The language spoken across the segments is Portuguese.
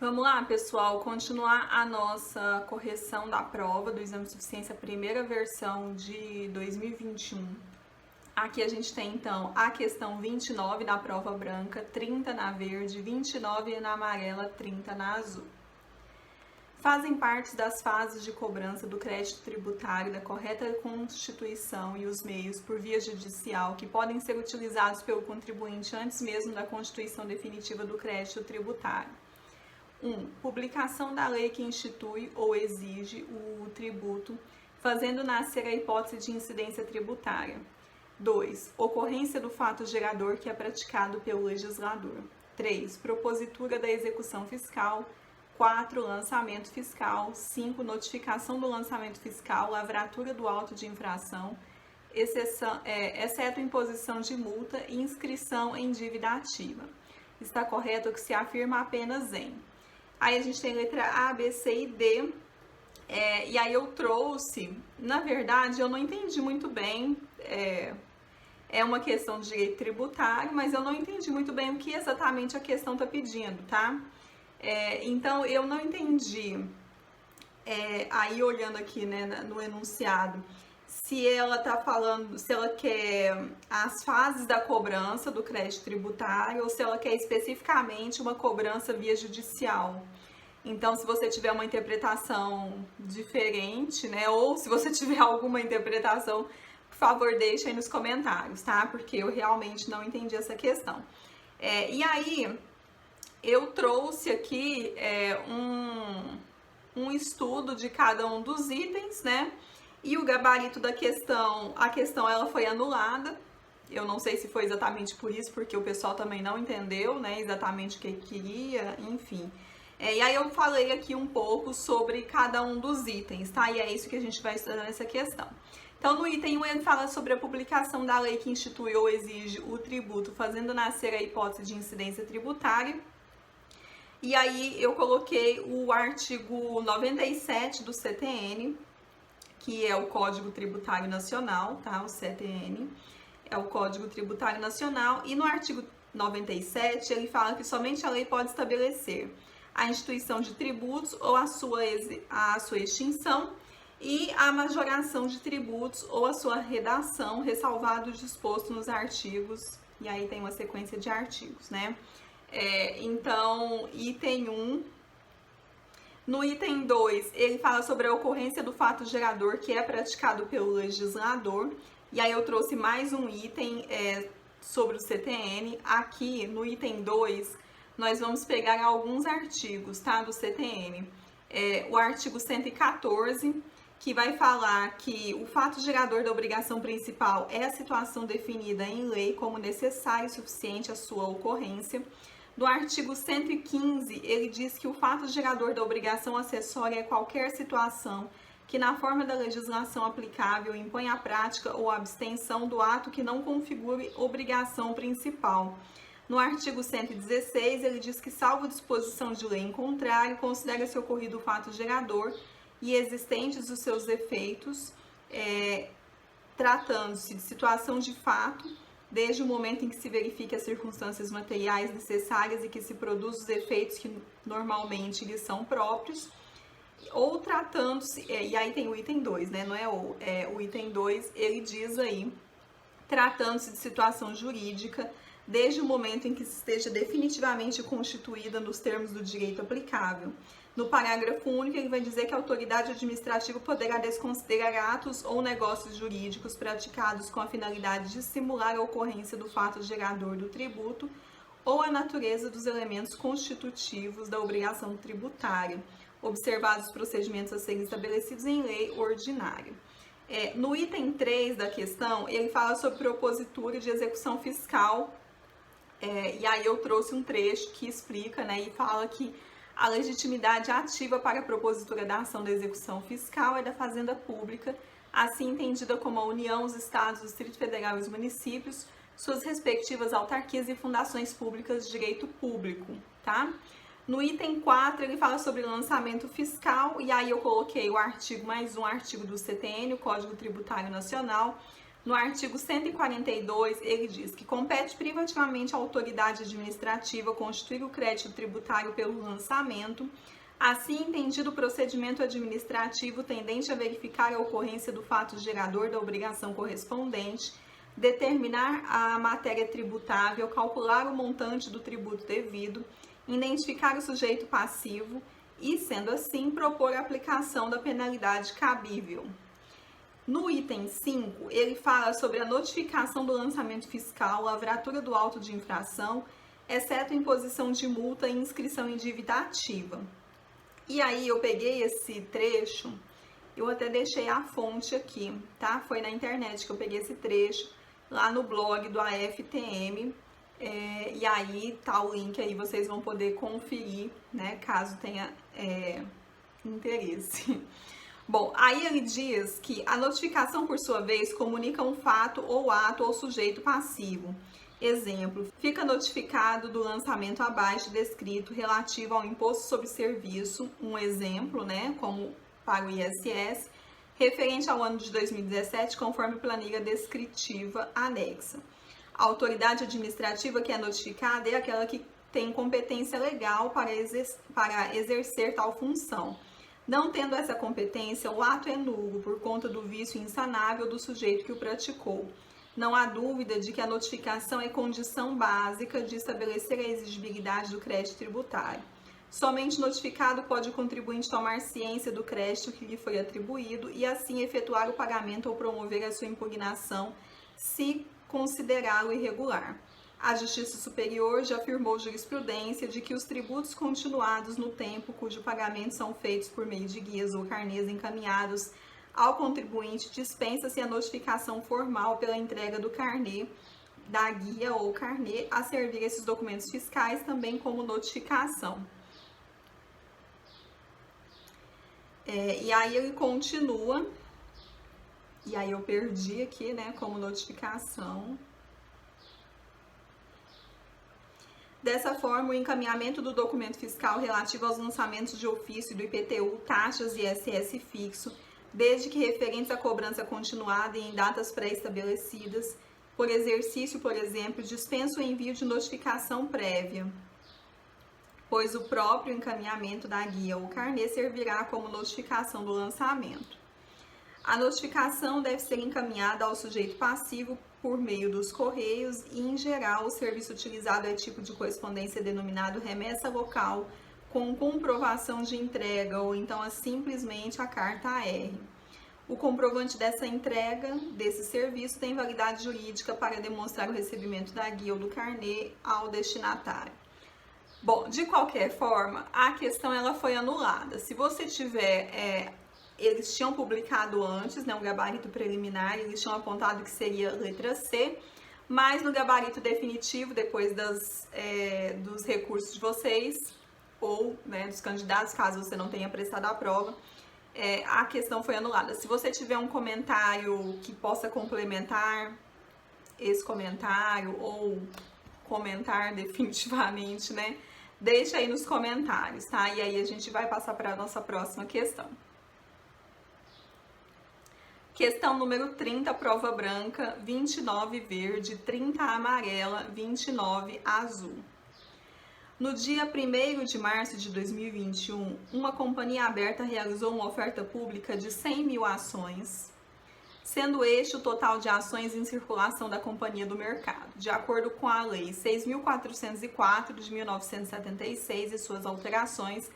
Vamos lá, pessoal, continuar a nossa correção da prova do Exame de Suficiência, primeira versão de 2021. Aqui a gente tem, então, a questão 29 na prova branca, 30 na verde, 29 na amarela, 30 na azul. Fazem parte das fases de cobrança do crédito tributário da correta constituição e os meios por via judicial que podem ser utilizados pelo contribuinte antes mesmo da constituição definitiva do crédito tributário. 1. Publicação da lei que institui ou exige o tributo, fazendo nascer a hipótese de incidência tributária. 2. Ocorrência do fato gerador que é praticado pelo legislador. 3. Propositura da execução fiscal. 4. Lançamento fiscal. 5. Notificação do lançamento fiscal, lavratura do auto de infração, exceto imposição de multa e inscrição em dívida ativa. Está correto que se afirma apenas em. Aí a gente tem letra A, B, C e D. E aí eu trouxe, na verdade, eu não entendi muito bem, é uma questão de direito tributário, mas eu não entendi muito bem o que exatamente a questão está pedindo, tá? Então eu não entendi, aí olhando aqui, né, no enunciado, se ela está falando, se ela quer as fases da cobrança do crédito tributário ou se ela quer especificamente uma cobrança via judicial. Então, se você tiver uma interpretação diferente, né, ou se você tiver alguma interpretação, por favor, deixe aí nos comentários, tá? Porque eu realmente não entendi essa questão. E aí, eu trouxe aqui um estudo de cada um dos itens, né? E o gabarito da questão, a questão ela foi anulada. Eu não sei se foi exatamente por isso, porque o pessoal também não entendeu, né, exatamente o que queria, enfim. E aí eu falei aqui um pouco sobre cada um dos itens, tá? E é isso que a gente vai estudar nessa questão. Então, no item 1, ele fala sobre a publicação da lei que institui ou exige o tributo, fazendo nascer a hipótese de incidência tributária. E aí eu coloquei o artigo 97 do CTN, que é o Código Tributário Nacional, tá? O CTN é o Código Tributário Nacional, e no artigo 97 ele fala que somente a lei pode estabelecer a instituição de tributos ou a sua extinção e a majoração de tributos ou a sua redação, ressalvado o disposto nos artigos, e aí tem uma sequência de artigos, né? Então, item 1. No item 2, ele fala sobre a ocorrência do fato gerador que é praticado pelo legislador. E aí eu trouxe mais um item sobre o CTN. Aqui no item 2, nós vamos pegar alguns artigos, tá, do CTN. O artigo 114, que vai falar que o fato gerador da obrigação principal é a situação definida em lei como necessária e suficiente à sua ocorrência. No artigo 115, ele diz que o fato gerador da obrigação acessória é qualquer situação que, na forma da legislação aplicável, impõe a prática ou a abstenção do ato que não configure obrigação principal. No artigo 116, ele diz que, salvo disposição de lei em contrário, considera-se ocorrido o fato gerador e existentes os seus efeitos, tratando-se de situação de fato, desde o momento em que se verifique as circunstâncias materiais necessárias e que se produzam os efeitos que normalmente lhes são próprios, ou tratando-se, e aí tem o item 2, né, não é o item 2, ele diz aí, tratando-se de situação jurídica, desde o momento em que se esteja definitivamente constituída nos termos do direito aplicável. No parágrafo único, ele vai dizer que a autoridade administrativa poderá desconsiderar atos ou negócios jurídicos praticados com a finalidade de simular a ocorrência do fato gerador do tributo ou a natureza dos elementos constitutivos da obrigação tributária, observados os procedimentos a serem estabelecidos em lei ordinária. No item 3 da questão, ele fala sobre propositura de execução fiscal, e aí eu trouxe um trecho que explica, né, e fala que a legitimidade ativa para a propositura da ação da execução fiscal é da Fazenda Pública, assim entendida como a União, os Estados, o Distrito Federal e os municípios, suas respectivas autarquias e fundações públicas de direito público, tá? No item 4, ele fala sobre lançamento fiscal, e aí eu coloquei o artigo, mais um artigo do CTN, o Código Tributário Nacional, No artigo 142, ele diz que compete privativamente à autoridade administrativa constituir o crédito tributário pelo lançamento, assim entendido o procedimento administrativo tendente a verificar a ocorrência do fato gerador da obrigação correspondente, determinar a matéria tributável, calcular o montante do tributo devido, identificar o sujeito passivo e, sendo assim, propor a aplicação da penalidade cabível. No item 5, ele fala sobre a notificação do lançamento fiscal, lavratura do auto de infração, exceto imposição de multa e inscrição em dívida ativa. E aí eu peguei esse trecho, eu até deixei a fonte aqui, tá? Foi na internet que eu peguei esse trecho, lá no blog do AFTM, e aí tá o link aí, vocês vão poder conferir, né, caso tenha interesse. Bom, aí ele diz que a notificação, por sua vez, comunica um fato ou ato ao sujeito passivo. Exemplo, fica notificado do lançamento abaixo descrito relativo ao imposto sobre serviço, um exemplo, né, como para o ISS, referente ao ano de 2017, conforme planilha descritiva anexa. A autoridade administrativa que é notificada é aquela que tem competência legal para exercer tal função. Não tendo essa competência, o ato é nulo por conta do vício insanável do sujeito que o praticou. Não há dúvida de que a notificação é condição básica de estabelecer a exigibilidade do crédito tributário. Somente notificado pode o contribuinte tomar ciência do crédito que lhe foi atribuído e assim efetuar o pagamento ou promover a sua impugnação, se considerá-lo irregular. A Justiça Superior já afirmou jurisprudência de que os tributos continuados no tempo, cujo pagamento são feitos por meio de guias ou carnês encaminhados ao contribuinte, dispensa-se a notificação formal pela entrega do carnê, da guia ou carnê, a servir esses documentos fiscais também como notificação. E aí ele continua, e aí eu perdi aqui, né, como notificação. Dessa forma, o encaminhamento do documento fiscal relativo aos lançamentos de ofício do IPTU, taxas e ISS fixo, desde que referentes à cobrança continuada e em datas pré-estabelecidas, por exercício, por exemplo, dispensa o envio de notificação prévia, pois o próprio encaminhamento da guia ou carnê servirá como notificação do lançamento. A notificação deve ser encaminhada ao sujeito passivo por meio dos correios e, em geral, o serviço utilizado é tipo de correspondência denominado remessa local com comprovação de entrega ou então simplesmente a carta AR. O comprovante dessa entrega desse serviço tem validade jurídica para demonstrar o recebimento da guia ou do carnê ao destinatário. Bom, de qualquer forma, a questão ela foi anulada. Se você tiver eles tinham publicado antes, né, um gabarito preliminar, eles tinham apontado que seria letra C, mas no gabarito definitivo, depois dos recursos de vocês, ou, né, dos candidatos, caso você não tenha prestado a prova, a questão foi anulada. Se você tiver um comentário que possa complementar esse comentário, ou comentar definitivamente, né, deixa aí nos comentários, tá? E aí a gente vai passar para a nossa próxima questão. Questão número 30, prova branca, 29 verde, 30 amarela, 29 azul. No dia 1º de março de 2021, uma companhia aberta realizou uma oferta pública de 100 mil ações, sendo este o total de ações em circulação da companhia do mercado, de acordo com a Lei 6.404 de 1976 e suas alterações.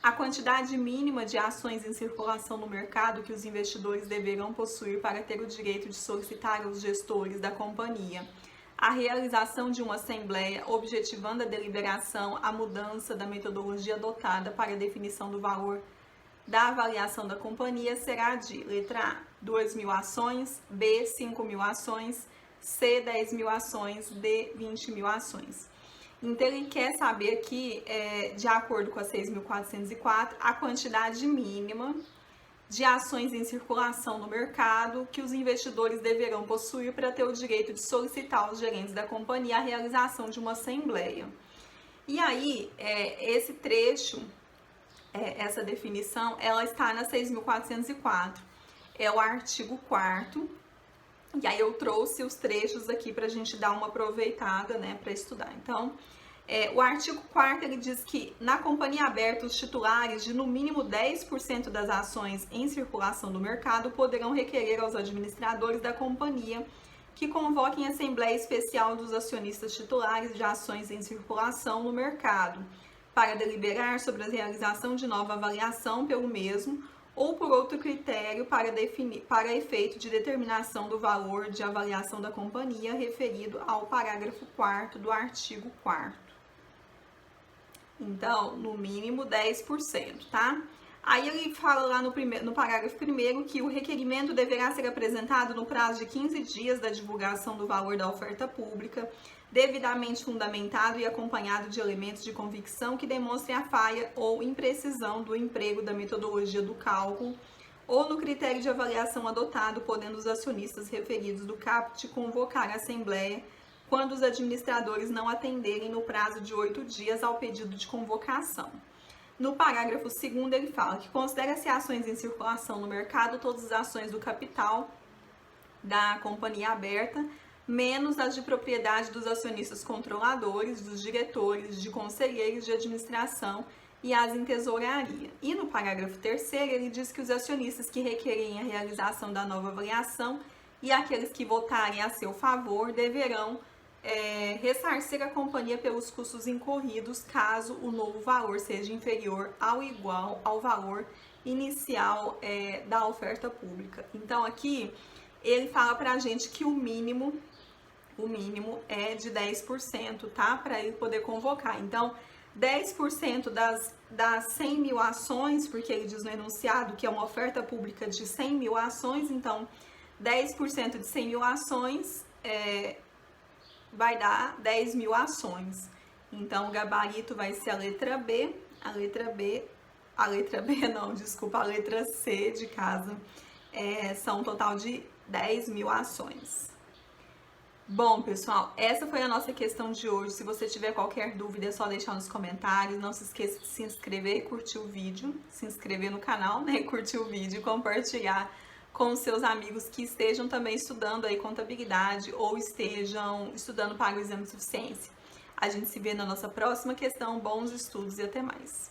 A quantidade mínima de ações em circulação no mercado que os investidores deverão possuir para ter o direito de solicitar aos gestores da companhia a realização de uma assembleia, objetivando a deliberação, a mudança da metodologia adotada para a definição do valor da avaliação da companhia, será de letra A, 2.000 ações, B, 5.000 ações, C, 10.000 ações, D, 20.000 ações. Então, ele quer saber aqui, de acordo com a 6.404, a quantidade mínima de ações em circulação no mercado que os investidores deverão possuir para ter o direito de solicitar aos gerentes da companhia a realização de uma assembleia. E aí, esse trecho, essa definição, ela está na 6.404. É o artigo 4º, E aí eu trouxe os trechos aqui para a gente dar uma aproveitada, né, para estudar. Então, o artigo 4º ele diz que na companhia aberta os titulares de no mínimo 10% das ações em circulação do mercado poderão requerer aos administradores da companhia que convoquem assembleia especial dos acionistas titulares de ações em circulação no mercado para deliberar sobre a realização de nova avaliação pelo mesmo ou por outro critério para efeito de determinação do valor de avaliação da companhia referido ao parágrafo 4º do artigo 4º. Então, no mínimo 10%, tá? Aí ele fala lá no parágrafo 1º que o requerimento deverá ser apresentado no prazo de 15 dias da divulgação do valor da oferta pública, devidamente fundamentado e acompanhado de elementos de convicção que demonstrem a falha ou imprecisão do emprego da metodologia do cálculo ou no critério de avaliação adotado, podendo os acionistas referidos do caput convocar a assembleia quando os administradores não atenderem no prazo de 8 dias ao pedido de convocação. No parágrafo 2º, ele fala que considera-se ações em circulação no mercado todas as ações do capital da companhia aberta, menos as de propriedade dos acionistas controladores, dos diretores, de conselheiros de administração e as em tesouraria. E no parágrafo 3º, ele diz que os acionistas que requerem a realização da nova avaliação e aqueles que votarem a seu favor deverão ressarcir a companhia pelos custos incorridos caso o novo valor seja inferior ou igual ao valor inicial da oferta pública. Então aqui ele fala pra gente que o mínimo é de 10%, tá? Para ele poder convocar. Então 10% das 100 mil ações, porque ele diz no enunciado que é uma oferta pública de 100 mil ações, então 10% de 100 mil ações vai dar 10 mil ações. Então, o gabarito vai ser a letra C de casa. São um total de 10 mil ações. Bom, pessoal, essa foi a nossa questão de hoje. Se você tiver qualquer dúvida, é só deixar nos comentários. Não se esqueça de se inscrever e curtir o vídeo. Se inscrever no canal, né? Curtir o vídeo e compartilhar com os seus amigos que estejam também estudando aí contabilidade ou estejam estudando para o exame de suficiência. A gente se vê na nossa próxima questão. Bons estudos e até mais!